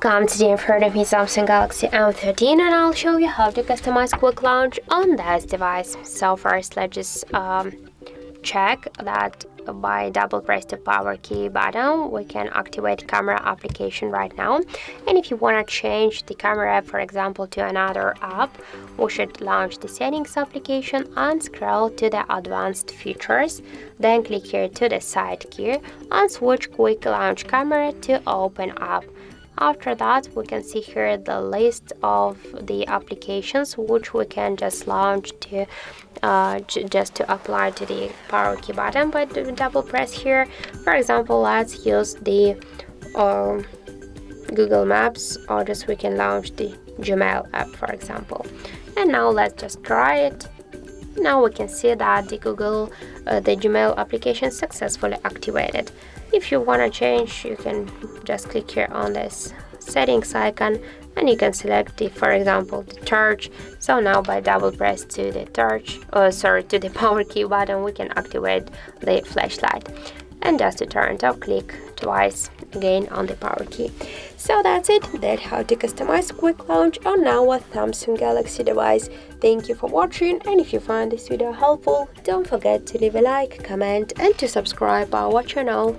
Welcome, today in front of me Samsung Galaxy M13 and I'll show you how to customize quick launch on this device. So first let's just check that by double press the power key button we can activate camera application right now. And if you want to change the camera, for example, to another app, we should launch the settings application and scroll to the advanced features, then click here to the side key and switch quick launch camera to open app. After that, we can see here the list of the applications which we can just launch to just to apply to the power key button by double press here. For example, let's use the Google Maps, or just we can launch the Gmail app, for example. And now let's just try it. Now we can see that the Gmail application successfully activated. If you want to change, you can just click here on this settings icon and you can select the, for example, the torch. So now by double press to the torch, to the power key button, we can activate the flashlight. And just to turn it off, click twice again on the power key. So that's it. That's how to customize quick launch on our Samsung Galaxy device. Thank you for watching, and if you find this video helpful, don't forget to leave a like, comment and to subscribe our channel.